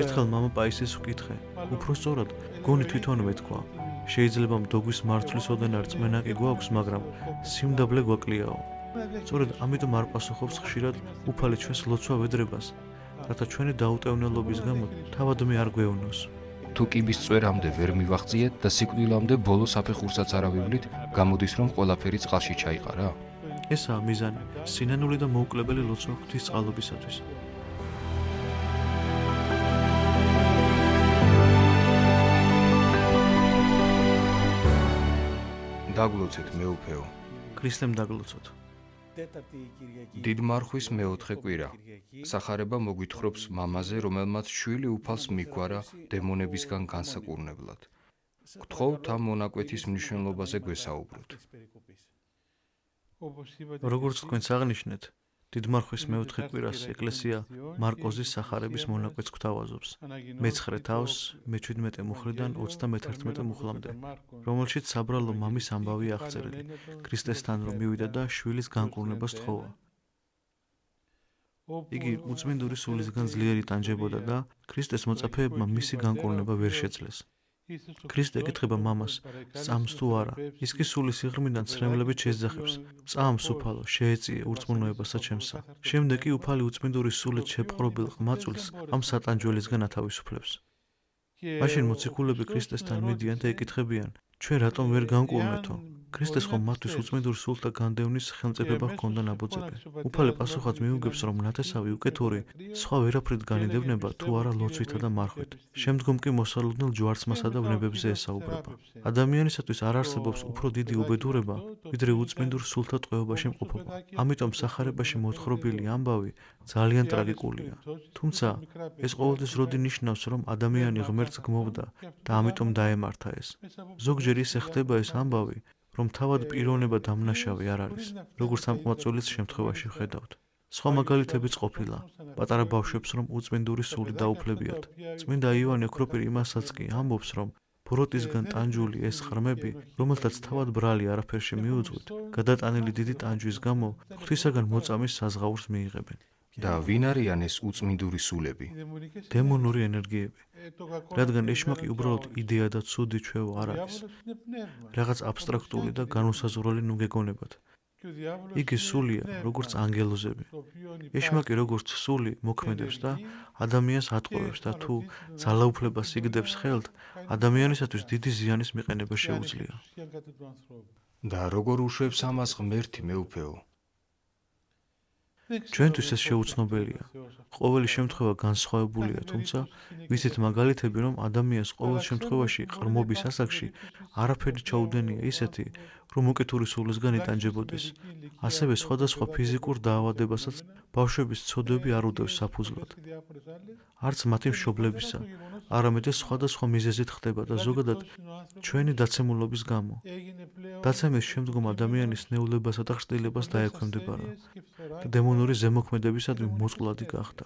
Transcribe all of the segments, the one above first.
ერთხელ მამა პაისის ვკითხე, უფრო სწორად, გონი თვითონვე თქვა. შეიძლება მდოგვის მარცვლის ოდენარ რწმენა კი გვაქვს, მაგრამ სიმდაბლე გვაკლიაო. სწორედ ამიტომ არ პასუხობს ხშირად უფალი ჩვენს ლოცვა ვედრებას, რათა ჩვენი დაუტევნელობის გამო თავადმე არ გვევნოს. თუ კიბის წვერამდე ვერ მივაღწიეთ და სიკვდილამდე ბოლო საფეხურსაც არ ავივლით, გამოდის რომ ყველაფერი წყალში ჩაიყარა? ესაა მიზანი, სინანული და მოუკლებელი ლოცვა ღვთის წყალობისათვის. დაგლოცეთ მეუფეო. ქრისტემ დაგლოცოთ. დიდ მარხვის მეოთხე კვირა. სახარება მოგვითხრობს მამაზე, რომელმაც შვილი უფალს მიგვარა დემონებისგან განსაკურნებლად. გთხოვთ ამ მონაკვეთის მნიშვნელობაზე გვესაუბროთ. როგორც თქვენც აღნიშნეთ, დიდ მარხვის მეოთხე კვირას ეკლესია მარკოზის სახარების მონაკვეთს გვთავაზობს. მე-9 თავს, მე-17 მუხლიდან 31 მუხლამდე, რომელშიც საბრალო მამის ამბავია აღწერილი, ქრისტესთან რომ მივიდა და შვილის განკურნებას თხოვა. იგი უწმინდური სულისგან ძლიერი ტანჯებოდა და ქრისტეს მოწაფეებმა მისი განკურნება ვერ შეძლეს. ქრისტე ეკითხება მამას, სწამს თუ არა, ის კი სულის სიღრმიდან ცრემლებით შეძახებს. წამს უფალო, შეეწიე ურწმუნოებასა ჩემსა. შემდეგ კი უფალი უწმინდური სულით შეპყრობილ ყმაწვილს ამ სატანჯველისგან ათავისუფლებს. მაშინ მოციქულები ქრისტესთან მიდიან და ეკითხებიან, ჩვენ რატომ ვერ განკურნეთო? ქრისტეს ხომ მათთვის უწმინდურ სულთა განდევნის ხელმწიფება ჰქონდა ნაბოძები. უფალი პასუხად მიუგებს, რომ ნათესავი უკეთური სხვა ვერაფრით განიდევნება თუ არა ლოცვითა და მარხვით. შემდგომ კი მოსალოდნელ ჯვარცმასა და ვნებებზე ესაუბრება. ადამიანისათვის არ არსებობს უფრო დიდი უბედურება, ვიდრე უწმინდურ სულთა ტყვეობაში მყოფობა. ამიტომ სახარებაში მოთხრობილი ამბავი ძალიან ტრაგიკულია. თუმცა ეს ყოველთვის როდი ნიშნავს, რომ ადამიანი ღმერთს გმობდა და ამიტომ დაემართა ეს. ზოგჯერ ისე ხდება ეს ამბავი, რომ თავად პიროვნება დამნაშავე არ არის, როგორც ამ ყმაწვილის შემთხვევაში ვხედავთ. სხვა მაგალითებიც ყოფილა, პატარა ბავშვებს რომ უწმინდური სული დაუფლებიათ. წმინდა იოანე ოქროპირი იმასაც კი ამბობს, რომ ბოროტისგან ტანჯული ეს ღრმები, რომელთაც თავად ბრალი არაფერში მიუძღვით, გადატანილი დიდი ტანჯვის გამო ღვთისაგან მოწამის საზღაურს მიიღებენ. და ვინ არიან ეს უწმინდური სულები? დემონური ენერგიები, რადგან ეშმაკი უბრალოდ იდეა და ცუდი ჩვევა არ არის, რაღაც აბსტრაქტული და განუსაზღვრელი ნუგეგონებად. იგი სულია, როგორც ანგელოზები. ეშმაკი როგორც სული მოქმედებს და ადამიანს ატყუებს და თუ ძალაუფლებას იგდებს ხელთ, ადამიანისათვის დიდი ზიანის მიყენება შეუძლია. და როგორ უშვებს ამას ღმერთი მეუფეო? ჩვენთვის ეს შეუცნობელია. ყოველი შემთხვევა განსხვავებულია, თუმცა ვიცით მაგალითები, რომ ადამიანს ყოველ შემთხვევაში ყრმობის ასაკში არაფერი ჩაუდენია ისეთი, რომ უკეთური სულისგან იტანჯებოდეს. ასევე სხვადასხვა ფიზიკურ დაავადებასაც ბავშვების ცოდვები არ უდევს საფუძვლად. არც მათი მშობლებისა, არამედ ეს სხვადასხვა მიზეზით ხდება და ზოგადად ჩვენი დაცემულობის გამო. დაცემის შემდგომ ადამიანის ნეულებასა და ხრტილებას დაექვემდებარა და დემონური ზემოქმედებისადმი მოწყვლადი გახდა.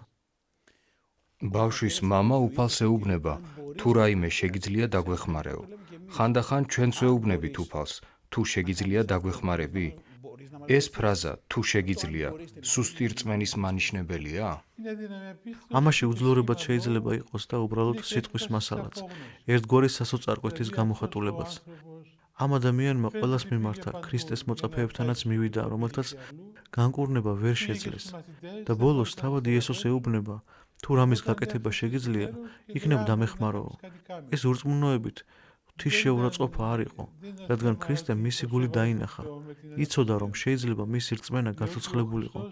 ბავშვის მამა უფალს ეუბნება, თუ რაიმე შეგიძლია დაგვეხმარეო. ხანდახან ჩვენც ვეუბნებით უფალს, თუ შეგიძლია დაგვეხმარები? ეს ფრაზა თუ შეგიძლია სუსტი რწმენის მანიშნებელია? ამაში უძლურებად შეიძლება იყოს და უბრალოდ სიტყვის მასალაც, ერთგვარი სასოწარკვეთის გამოხატულებაც. ამ ადამიანმა ყველას მიმართა ქრისტეს მოწაფეებთანაც მივიდა, რომელთაც განკურნება ვერ შეძლეს და ბოლოს თავად იესოს ეუბნება, თუ რამის გაკეთება შეგიძლია, იქნებ დამეხმაროო. ეს ურწმუნოებით ღვთის შეურაცხყოფა არ იყო, რადგან ქრისტემ მისი გული დაინახა. იცოდა, რომ შეიძლება მისი რწმენა გაცოცხლებულიყო.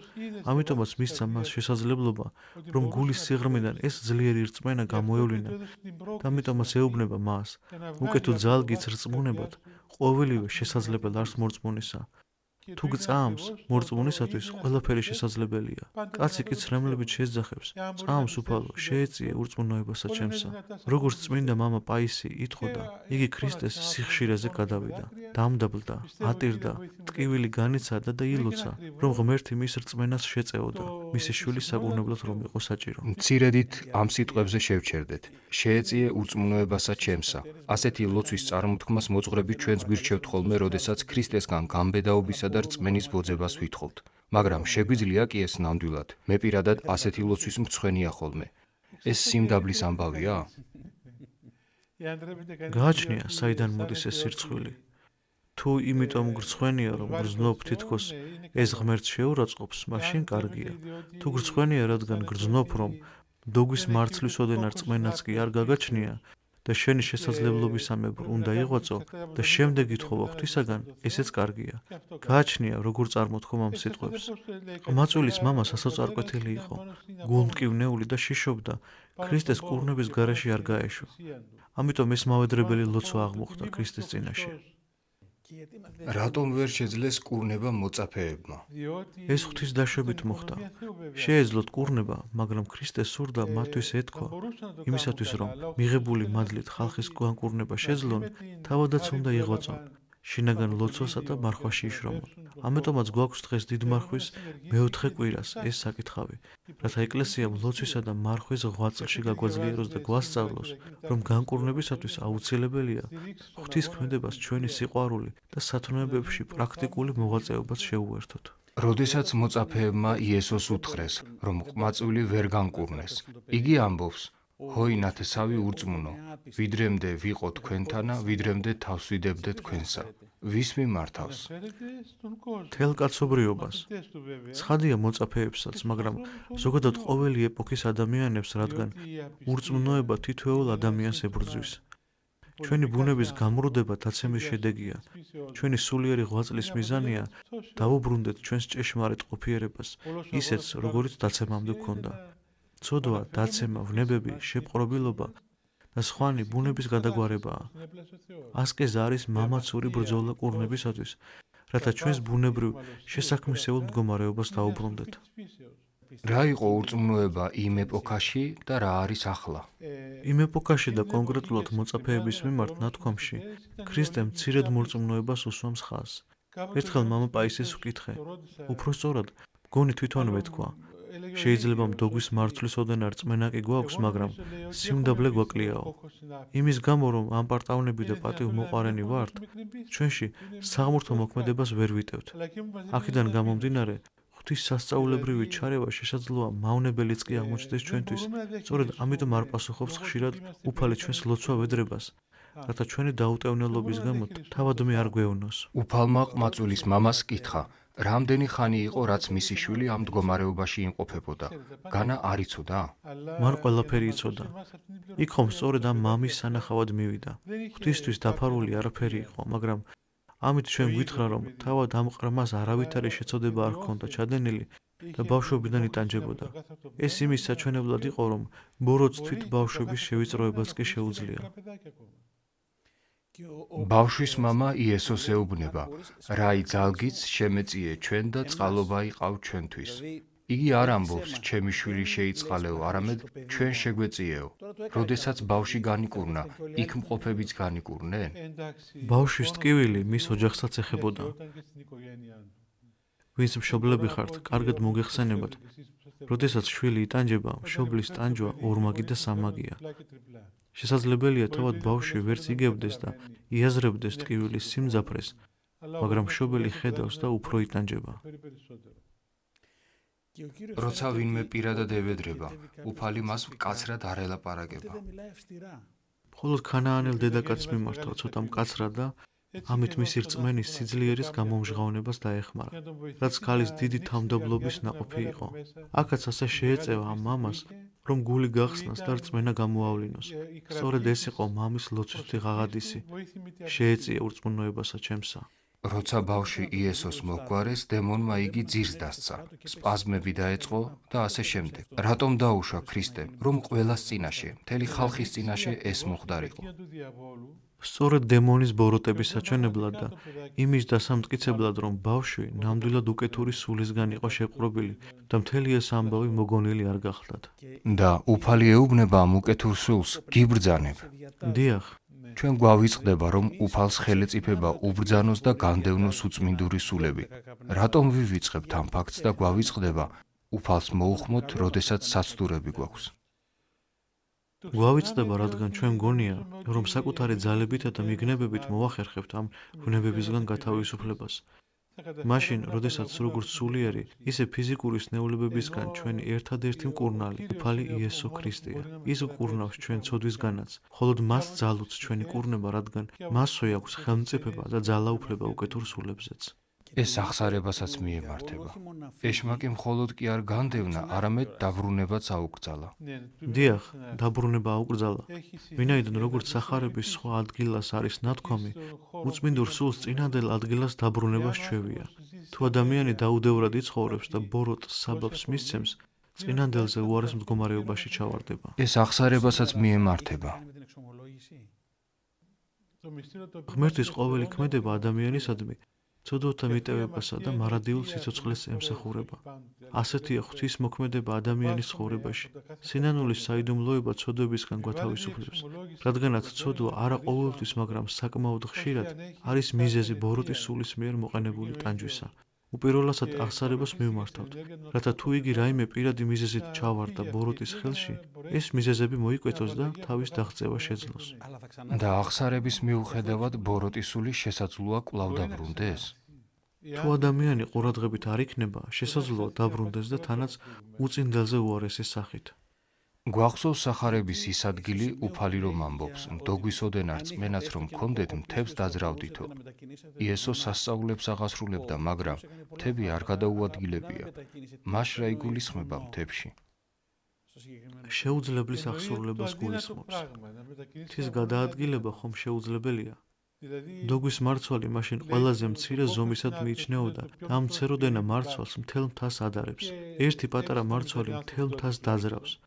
ამიტომაც მისცა მას შესაძლებლობა, რომ გულის სიღრმიდან ეს ძლიერი რწმენა გამოევლინა და ამიტომაც ეუბნება მას, უკეთო ძალგიც რწმუნებად, ყოველივე შესაძლებელ არს მორწმუნისა. თუ გწამს, მორწმუნისათვის ყველაფერი შესაძლებელია. კაცი კი ცრემლებით შეძახებს, წამს უფალო, შეეწიე ურწმუნოებასა ჩემსა. როგორც წმინდა მამა პაისი იტყოდა, იგი ქრისტეს სიხშირეზე გადავიდა, დამდაბლდა, ატირდა, ტკივილი განიცადა და ილოცა, რომ ღმერთი მის რწმენას შეწეოდა, მისი შვილი საკურნებლად რომ იყო საჭირო. მცირედით ამ სიტყვებზე შევჩერდეთ. შეეწიე ურწმუნოებასა ჩემსა. ასეთი ლოცვის წარმოთქმას მოძღვრები ჩვენს გვირჩევთ ხოლმე, როდესაც ქრისტესგან გამბედაობისა და რწმენის ბოძებას ვითხოვთ. მაგრამ შეგვიძლია კი ეს ნამდვილად. მე პირადად ასეთი ლოცვის მცხვენია ხოლმე. ეს სიმდაბლის ამბავია? გააჩნია, საიდან მოდის ეს სირცხვილი. თუ იმიტომ გრცხვენია, რომ გრძნობ თითქოს ეს ღმერთს შეურაცხყოფს, მაშინ კარგია. თუ გრცხვენია, რადგან გრძნობ, რომ დოგვის მარცვლის ოდენა რწმენაც კი არ გაგაჩნია და შენი შესაძლებლობისამებრ უნდა იღვაწო და შემდეგ ითხოვა ღვთისაგან, ესეც კარგია. გააჩნია, როგორ წარმოთქო ამ სიტყვებს. ყმაწვილის მამა სასოწარკვეთილი იყო, გულმტკივნეული და შიშობდა, ქრისტეს კურნების გარეშე არ გაეშვა. ამიტომ ეს მავედრებელი ლოცვა აღმოხდა ქრისტეს წინაშე. რატომ ვერ შეძლეს კურნება მოწაფეებმა? ეს ღვთის დაშვებით მოხდა. შეეძლოთ კურნება, მაგრამ ქრისტე სურდა მათთვის ეთქვა, იმისათვის რომ მიღებული მადლით ხალხის განკურნება შეძლონ, თავადაც უნდა იღვაწონ, შინაგან ლოცვასა და მარხვაში იშრომონ. ამიტომაც გვაქვს დღეს დიდმარხვის მეოთხე კვირას ეს საკითხავი, რათა ეკლესიამ ლოცვისა და მარხვის 8 წელში გაგვაძლიეროს და გვასწავლოს, რომ განკურნებისათვის აუცილებელია ღვთისქმედებას ჩვენი სიყვარული და სათნოებებში პრაქტიკული მოღვაწეობაც შეუერთოთ. როდესაც მოწაფეებმა იესოს უთხრეს, რომ ყმაწვილი ვერ განკურნეს, იგი ამბობს: ჰოი ნათესავი ურწმუნო, ვიდრემდე ვიყო თქვენთანა, ვიდრემდე თავს ვიდებდე თქვენსა. ვის მიმართავს? მთელ კაცობრიობას. ცხადია მოწაფეებსაც, მაგრამ ზოგადად ყოველი ეპოქის ადამიანებს, რადგან ურწმუნოება თითოეულ ადამიანს ებრძვის. ჩვენი ბუნების გამრუდება დაცემის შედეგია. ჩვენი სულიერი ღვაწლის მიზანია დავუბრუნდეთ ჩვენს ჭეშმარიტ ყოფიერებას, ისეთს, როგორიც დაცემამდე გვქონდა. ცოდვა, დაცემა, ვნებები, შეპყრობილობა და სხვანი ბუნების გადაგვარებაა. ასკეზა არის მამაცური ბრძოლა კურნებისათვის, რათა ჩვენს ბუნებრივ შესაქმისეულ მდგომარეობას დავუბრუნდეთ. რა იყო ურწმუნოება იმ ეპოქაში და რა არის ახლა? იმ ეპოქაში და კონკრეტულად მოწაფეების მიმართ ნათქვამში, ქრისტე მცირედ მორწმუნოებას უსვამს ხაზს. ერთხელ მამა პაისეს ვკითხე, უფრო სწორად, მგონი თვითონვე თქვა. შეიძლება მდოგვის მარცვლის ოდენა რწმენა კი გვაქვს, მაგრამ სიმდაბლე გვაკლიაო. იმის გამო, რომ ამპარტავნები და პატივმოყვარენი ვართ, ჩვენში საღმრთო მოქმედებას ვერ ვიტევთ. აქედან გამომდინარე, ღვთის სასწაულებრივი ჩარევა შესაძლოა მავნებელიც კი აღმოჩნდეს ჩვენთვის. სწორედ ამიტომ არ პასუხობს ხშირად უფალი ჩვენს ლოცვა ვედრებას, რათა ჩვენი დაუტევნელობის გამო თავადმე არ გვევნოს. უფალმა ყმაწვილის მამას კითხა, რამდენი ხანი იყო, რაც მისი შვილი ამ მდგომარეობაში იმყოფებოდა? განა არ იცოდა? მან ყველაფერი იცოდა. იქ ხომ სწორედ ამ მამის სანახავად მივიდა. ღვთისთვის დაფარული არაფერი იყო, მაგრამ ამით ჩვენ გვითხრა, რომ თავად ამ ყრმას არავითარი შეცოდება არ ჰქონდა ჩადენილი და ბავშვობიდან იტანჯებოდა. ეს იმის საჩვენებლად იყო, რომ ბოროტს თვით ბავშვების შევიწროებაც კი შეუძლია. ბავშვის მამა იესოს ეუბნება, რაი ძალგიც შემეწიე ჩვენ და წყალობა იყავ ჩვენთვის. იგი არ ამბობს, ჩემი შვილი შეიწყალეო, არამედ ჩვენ შეგვეწიეო. როდესაც ბავშვი განიკურნა, იქ მყოფებიც განიკურნენ? ბავშვის ტკივილი მის ოჯახსაც ეხებოდა. ვინც მშობლები ხართ, კარგად მოგეხსენებათ. როდესაც შვილი იტანჯება, მშობლის ტანჯვა ორმაგი და სამაგია. შესაძლებელია თავად ბავშვი ვერც იგებდეს და იაზრებდეს ტკივილის სიმძაფრეს, მაგრამ მშობელი ხედავს და უფრო იტანჯება. როცა ვინმე პირადად ევედრება, უფალი მას მკაცრად არ ელაპარაკება. მხოლოდ ქანაანელ დედაკაცს მიმართა ცოტა მკაცრად და ამით მისი რწმენის სიძლიერის გამომჟღავნებას დაეხმარა, რაც ქალის დიდი თავმდაბლობის ნაყოფი იყო. აქაც ასე შეეწევა ამ მამას, რომ გული გახსნას და რწმენა გამოავლინოს. სწორედ ეს იყო მამის ლოცვისთი ღაღადისი. შეეწია ურწმუნოებასა ჩემსა. როცა ბავშვი იესოს მოგვარეს, დემონმა იგი ძირს დასცა, სპაზმები დაეწყო და ასე შემდეგ. რატომ დაუშვა ქრისტემ, რომ ყველას წინაშე, მთელი ხალხის წინაშე ეს მოხდარიყო? სწორედ დემონის ბოროტების საჩვენებლად და იმის დასამტკიცებლად, რომ ბავშვი ნამდვილად უკეთური სულისგან იყო შეპყრობილი და მთელი ეს ამბავი მოგონილი არ გახლდათ. და უფალი ეუბნება ამ უკეთურ სულს, გიბრძანებ. დიახ, ჩვენ გვავიწყდება, რომ უფალს ხელეწიფება უბრძანოს და განდევნოს უწმინდური სულები. რატომ ვივიწყებთ ამ ფაქტს და გვავიწყდება უფალს მოუხმოთ, როდესაც საცდურები გვაქვს? გვავიწყდება, რადგან ჩვენ გონია, რომ საკუთარი ძალებითა და მიგნებებით მოვახერხებთ ამ ვნებებისგან გათავისუფლებას. მაშინ, როდესაც როგორც სულიერი, ისე ფიზიკური სნეულებებისგან ჩვენი ერთადერთი მკურნალი, უფალი იესო ქრისტეა. ის გკურნავს ჩვენ ცოდვისგანაც, მხოლოდ მას ძალუც ჩვენი კურნება, რადგან მასვე აქვს ხელმწიფება და ძალაუფლება უკეთურ სულებზეც. ეს აღსარებასაც მიემართება. ეშმაკი მხოლოდ კი არ განდევნა, არამედ დაბრუნებაც აუკრძალა. დიახ, დაბრუნება აუკრძალა. ვინაიდან როგორც სახარების სხვა ადგილას არის ნათქვამი, უწმინდურ სულს წინანდელ ადგილას დაბრუნება სჩვევია. თუ ადამიანი დაუდევრად იცხოვრებს და ბოროტს საბაბს მისცემს, წინანდელზე უარეს მდგომარეობაში ჩავარდება. ეს აღსარებასაც მიემართება. ღმერთის ყოველი ქმედება ადამიანისადმი ცოდვათა მიტევებასა და მარადიულ სიცოცხლეს ემსახურება. ასეთია ღვთისმოქმედება ადამიანის ცხოვრებაში. სინანულის საიდუმლოება ცოდვებისგან გვათავისუფლებს, რადგანაც ცოდვა არა ყოველთვის, მაგრამ საკმაოდ ხშირად არის მიზეზი ბოროტის სულის მიერ მოყენებული ტანჯვისა. უპირველესად აღსარებას მივმართავთ, რათა თუ იგი რაიმე პირადი მიზეზით ჩავარდა ბოროტის ხელში, ეს მიზეზები მოიკვეთოს და თავის დაღწევა შეძლოს. და აღსარების მიუხედავად ბოროტის სული შესაძლოა კვლავ დაბრუნდეს? თუ ადამიანი ყურადღებით არ იქნება, შესაძლოა დაბრუნდეს და თანაც უწინდელზე უარესის სახით. გვახსოვს სახარების ის ადგილი, უფალი რომ ამბობს, მდოგვისოდენ არ რწმენაც რომ გქონდეთ, მთებს დაძრავდითო. იესო სასწაულებს აღასრულებდა, მაგრამ მთები არ გადაუადგილებია. მაშ რა იგულისხმება მთებში? შეუძლებლის აღსრულებას გულისხმობს. მთის გადაადგილება ხომ შეუძლებელია? მდოგვის მარცვალი მაშინ ყველაზე მცირე ზომისად მიიჩნეოდა და ამ მცეროდენა მარცვალს მთელ მთას ადარებს. ერთი პატარა მარცვალი მთელ მთას დაძრავს.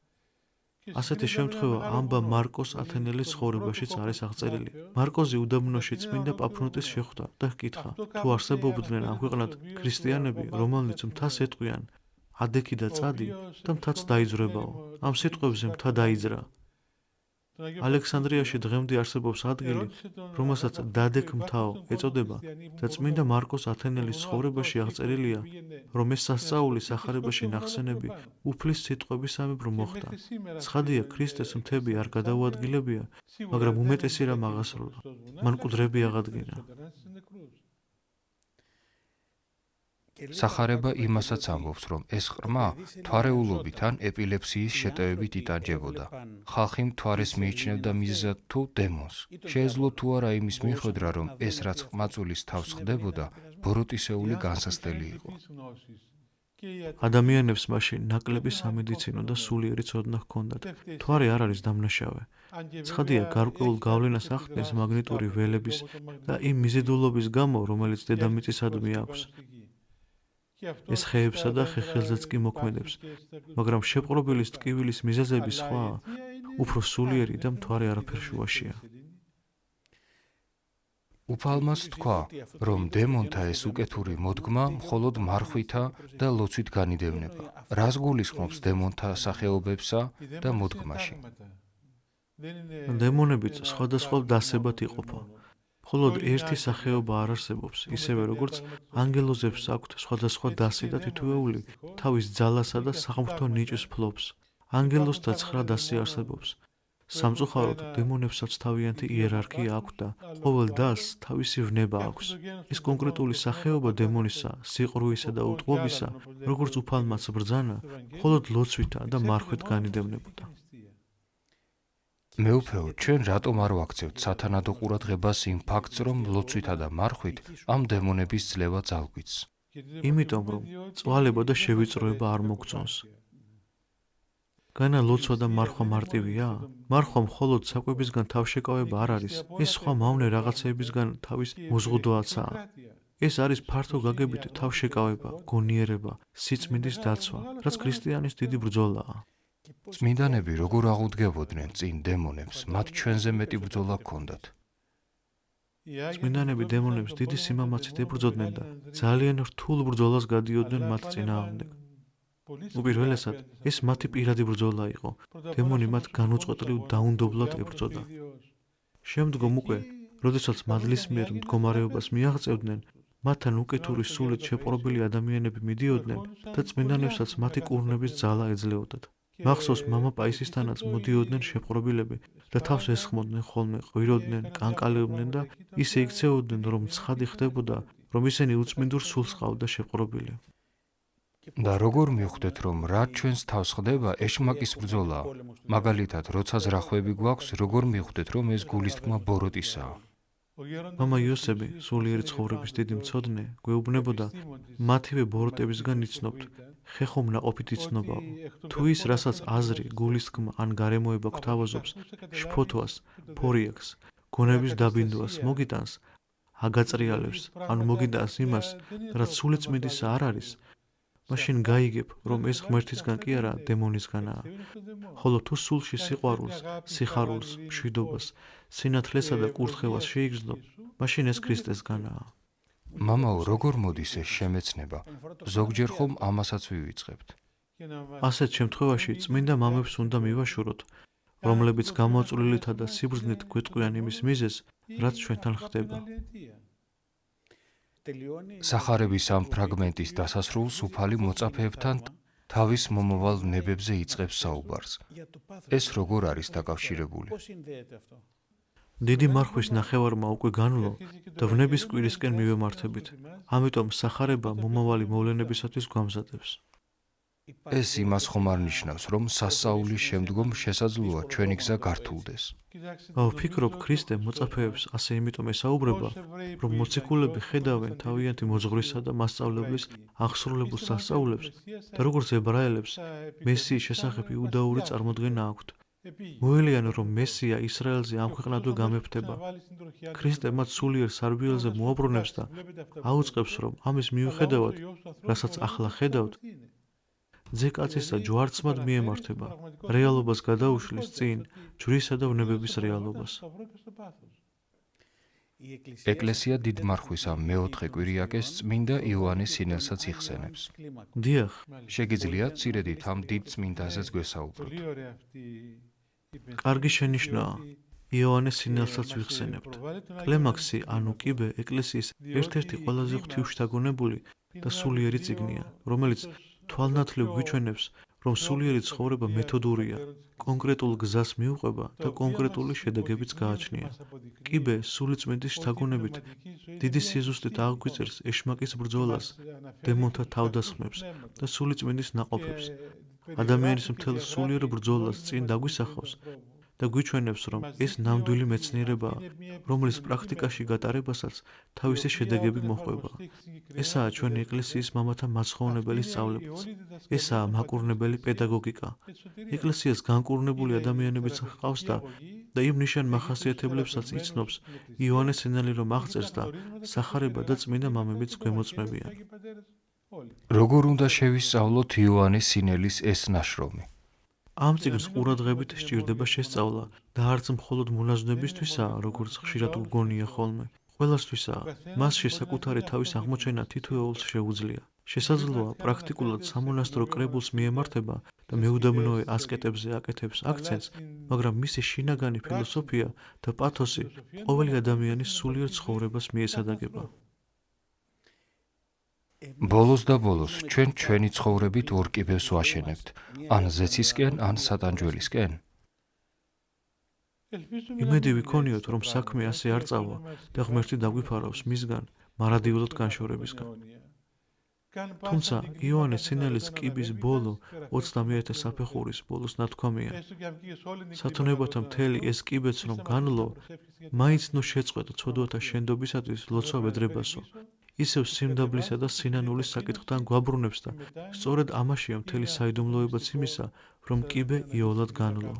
ასეთი შემთხვევა ამბა მარკოს ათენელის ცხოვრებაშიც არის აღწერილი. მარკოზი უდაბნოში წმინდა პაფნუტის შეხვდა და ჰკითხა, თუ არსებობდნენ ამ ქვეყნად ქრისტიანები, რომელნიც მთას ეტყვიან, ადექი და წადი და მთაც დაიძვრებაო. ამ სიტყვებზე მთა დაიძრა. ალექსანდრიაში დღემდე არსებობს ადგილი, რომელსაც დადექ მთაო ეწოდება და წმინდა მარკოს ათენელის ცხოვრებაში აღწერილია, რომ ეს სასწაული სახარებაში ნახსენები უფლის სიტყვებისამებრ მოხდა. ცხადია, ქრისტეს მთები არ გადაუადგილებია, მაგრამ უმეტესი რამ აღასრულა. მან მკვდრები აღადგინა. სახარება იმასაც ამბობს, რომ ეს ყრმა თვარეულობით ან ეპილეფსიის შეტევებით იტანჯებოდა. ხალხი მთვარეს მიიჩნევდა მიზეზად თუ დემონს. შეეძლო თუ არა იმის მიხედვა, რომ ეს რაც ყმაწვილის თავს ხდებოდა, ბოროტისეული განსასწრელი იყო. ადამიანებს მაშინ ნაკლები სამედიცინო და სულიერი ცოდნა ჰქონდათ. მთვარე არ არის დამნაშავე. ცხადია, გარკვეულ გავლენას ახდენს მაგნიტური ველების და იმ მიზიდულობის გამო, რომელიც დედამიწისადმი აქვს. ეს ხეებსა და ხეხილზეც კი მოქმედებს, მაგრამ შეპყრობილის ტკივილის მიზეზები სხვაა, უფრო სულიერი და მთვარე არაფერ შუაშია. უფალმაც თქვა, რომ დემონთა ეს უკეთური მოდგმა მხოლოდ მარხვითა და ლოცვით განიდევნება. რას გულისხმობს დემონთა სახეობებსა და მოდგმაში? დემონებიც სხვადასხვა დასებად იყოფა. მხოლოდ ერთი სახეობა არ არსებობს, ისევე როგორც ანგელოზებს აქვთ სხვადასხვა დასი და თითოეული თავის ძალასა და საღვთო ნიჭს ფლობს. ანგელოზთა 9 დასი არსებობს. სამწუხაროდ, დემონებსაც თავიანთი იერარქია აქვთ და ყოველ დასს თავისი ვნება აქვს. ეს კონკრეტული სახეობა დემონისა, სიყრუისა და უტყუობისა, როგორც უფალმაც ბრძანა, მხოლოდ ლოცვითა და მარხვით განიდევნებოდა. მეუფეო, ჩვენ რატომ არ ვაქცევთ სათანადო ყურადღებას იმ ფაქტს, რომ ლოცვითა და მარხვით ამ დემონების ძლევა ძალგვიც? იმიტომ, რომ წვალება და შევიწროება არ მოგწონს. განა ლოცვა და მარხვა მარტივია? მარხვა მხოლოდ საკვებისგან თავშეკავება არ არის. ეს სხვა მავნე რაღაცეებისგან თავის მოზღუდვაცაა. ეს არის ფართო გაგებით თავშეკავება, გონიერება, სიწმინდის დაცვა, რაც ქრისტიანის დიდი ბრძოლაა. წმინდანები როგორ აღუდგებოდნენ წინ დემონებს, მათ ჩვენზე მეტი ბრძოლა ჰქონდათ. წმინდანები დემონებს დიდი სიმამაცით ებრძოდნენ და ძალიან რთულ ბრძოლას გადიოდნენ მათ წინააღმდეგ. უპირველესად, ეს მათი პირადი ბრძოლა იყო. დემონი მათ განუწყვეტლივ დაუნდობლად ებრძოდა. შემდგომ უკვე, როდესაც მადლის მიერ მდგომარეობას მიაღწევდნენ, მათთან უკეთური სულით შეპყრობილი ადამიანები მიდიოდნენ და წმინდანებსაც მათი კურნების ძალა ეძლეოდათ. მახსოვს, მამა პაისისთანაც მოდიოდნენ შეპყრობილები და თავს ესხმოდნენ ხოლმე, ყვიროდნენ, კანკალებდნენ და ისე იქცეოდნენ, რომ ცხადი ხდებოდა რომ ისინი უწმინდურ სულს ყავდა შეპყრობილი. და როგორ მივხვდეთ, რომ რაც ჩვენს თავს ხდება, ეშმაკის ბრძოლაა? მაგალითად, როცა ზრახვები გვაქვს, როგორ მივხვდეთ, რომ ეს გულისთქმა ბოროტისაა? მამა იოსები, სულიერი ცხოვრების დიდი მცოდნე, გვეუბნებოდა, მათივე ბოროტებისგან იცნობთ, ხეხომ ნაყოფით იცნობაო. თუ ის, რასაც აზრი, გულისთქმა ან გარემოება გვთავაზობს, შფოთვას, ფორიაქს, გონების დაბინდვას მოგიტანს, აგაწრიალებს, ანუ მოგიტანს იმას, რაც სულიწმინდისა არ არის, მაშინ გაიგებ, რომ ეს ღმერთისგან კი არა, დემონისგანაა. ხოლო თუ სულში სიყვარულს, სიხარულს, მშვიდობას, სინათლესა და კურთხევას შეიგრძნობ, მაშინ ეს ქრისტესგანაა. მამაო, როგორ მოდის ეს შემეცნება? ზოგჯერ ხომ ამასაც ვივიწყებთ. ასეთ შემთხვევაში წმინდა მამებს უნდა მივაშუროთ, რომლებიც გამოწვლელითა და სიბრძნით გვეტყვიან იმის მიზეზს, რაც ჩვენთან ხდება. სახარების ამ ფრაგმენტის დასასრულს უფალი მოწაფეებთან თავის მომავალ ნებებზე იწყებს საუბარს. ეს როგორ არის დაკავშირებული? დიდი მარხვის ნახევარმა უკვე განვლო და ვნების კვირისკენ მივემართებით. ამიტომ სახარება მომავალი მოვლენებისათვის გვამზადებს. ეს იმას ხომ არ ნიშნავს, რომ სასწაულის შემდგომ შესაძლოა ჩვენი გზა გართულდეს. ვფიქრობ, ქრისტე მოწაფეებს ასე იმიტომ ესაუბრება, რომ მოციქულები ხედავენ თავიანთი მოძღვრისა და მასწავლებლის აღსრულებულ სასწაულებს და როგორც ებრაელებს, მესიის შესახებ იუდაური წარმოდგენა აქვთ. მოელიან, რომ მესია ისრაელზე ამ ქვეყნადვე გამეფდება. ქრისტე მათ სულიერ სარბიელზე მოაბრუნებს და აუწყებს, რომ ამის მიუხედავად, რასაც ახლა ხედავთ, ძეკაცისა ჯვარცმად მიემართება, რეალობას გადაუშლის წინ ჯვრისა და ვნებების რეალობას. ეკლესია დიდ მარხვის ამ მეოთხე კვირიაკეს წმინდა იოანეს სინელსაც იხსენებს. დიახ, შეგიძლიათ მცირედით ამ დიდ წმინდაზეც გვესაუბროთ. კარგი შენიშვნაა. იოანეს სინელსაც ვიხსენებთ. კლემაქსი, ანუ კიბე, ეკლესიის ერთ-ერთი ყველაზე ღვთივშთაგონებული და სულიერი წიგნია, რომელიც თვალნათლივ გვიჩვენებს, რომ სულიერი ცხოვრება მეთოდურია, კონკრეტულ გზას მიუყვება და კონკრეტული შედეგებიც გააჩნია. კიბე სულიწმინდის შთაგონებით დიდი სიზუსტით აღგვიწერს ეშმაკის ბრძოლას, დემონთა თავდასხმებს და სულიწმინდის ნაყოფებს. ადამიანის მთელ სულიერ ბრძოლას წინ დაგვისახავს და გვიჩვენებს, რომ ეს ნამდვილი მეცნიერებაა, რომლის პრაქტიკაში გატარებასაც თავისი შედეგები მოჰყვება. ესაა ჩვენი ეკლესიის მამათა მაცხოვნებელი სწავლებაც. ესაა მაკურნებელი პედაგოგიკა. ეკლესიას განკურნებული ადამიანებიც ჰყავს და იმ ნიშან მახასიათებლებსაც იცნობს იოანეს სინელი რომ აღწერს და სახარება და წმინდა მამებიც გვემოწმებიან. როგორ უნდა შევისწავლოთ იოანეს სინელის ეს ნაშრომი? ამ წიგნს ყურადღებით სჭირდება შესწავლა და არც მხოლოდ მონაზვნებისთვისაა, როგორც ხშირად გვგონია ხოლმე. ყველასთვისაა. მასში საკუთარი თავის აღმოჩენა თითოეულს შეუძლია. შესაძლოა პრაქტიკულად სამონასტრო კრებულს მიემართება და მეუდაბნოე ასკეტებზე აკეთებს აქცენტს, მაგრამ მისი შინაგანი ფილოსოფია და პათოსი ყოველი ადამიანის სულიერ ცხოვრებას მიესადაგება. ბოლოს და ბოლოს ჩვენ ჩვენი ცხოვრებით ორ კიბეს ვაშენებთ, ან ზეცისკენ, ან სატანჯველისკენ. იმედი ვიქონიოთ, რომ საქმე ასე არ წავა და ღმერთი დაგვიფარავს მისგან მარადიულად განშორებისგან. თუმცა იოანეს სინელის კიბის ბოლო 21 საფეხურის ბოლოს ნათქვამია. სათონებათა მთელი ეს კიბეც რომ განლო, მაინც ნუ შეწყვეტ ცოდვათა შენდობისათვის ლოცვა ვედრებასო. ისევ სიმდაბლისა და სინანულის საკითხთან გვაბრუნებს და სწორედ ამაშია მთელი საიდუმლოებაც იმისა, რომ კიბე იოლად განლო.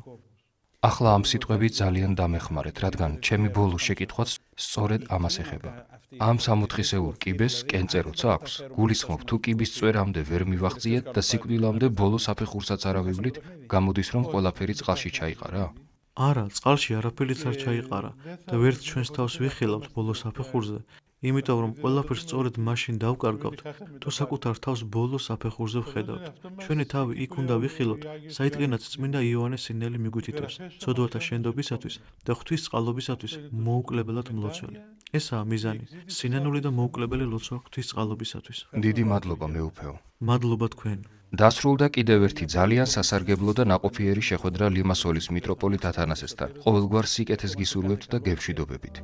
ახლა ამ სიტყვებით ძალიან დამეხმარეთ, რადგან ჩემი ბოლო შეკითხვაც სწორედ ამას ეხება. ამ სამოთხისეულ კიბეს კენწეროც აქვს? გულისხმობ, თუ კიბის წვერამდე ვერ მივაღწიეთ და სიკვდილამდე ბოლო საფეხურსაც არ ავივლით, გამოდის რომ ყველაფერი წყალში ჩაიყარა? არა, წყალში არაფერიც არ ჩაიყარა და ვერც ჩვენს თავს ვიხილავთ ბოლო საფეხურზე. იმიტომ რომ ყველაფერს სწორედ მაშინ დავკარგავთ, თუ საკუთარ თავს ბოლო საფეხურზე ვხედავთ. ჩვენი თავი იქ უნდა ვიხილოთ, საიდღენაც წმინდა იოანეს სინელი მიგვითითებს, ცოდვათა შენდობისათვის და ღვთის წყალობისათვის მოუკლებელად მლოცველი. ესაა მიზანი, სინანული და მოუკლებელი ლოცვა ღვთის წყალობისათვის. დიდი მადლობა მეუფეო. მადლობა თქვენ. დასრულდა კიდევ ერთი ძალიან სასარგებლო და ნაყოფიერი შეხვედრა ლიმასოლის მიტროპოლიტ ათანასესთან. ყოველგვარ სიკეთეს გისურვებთ და გევშვიდობებით.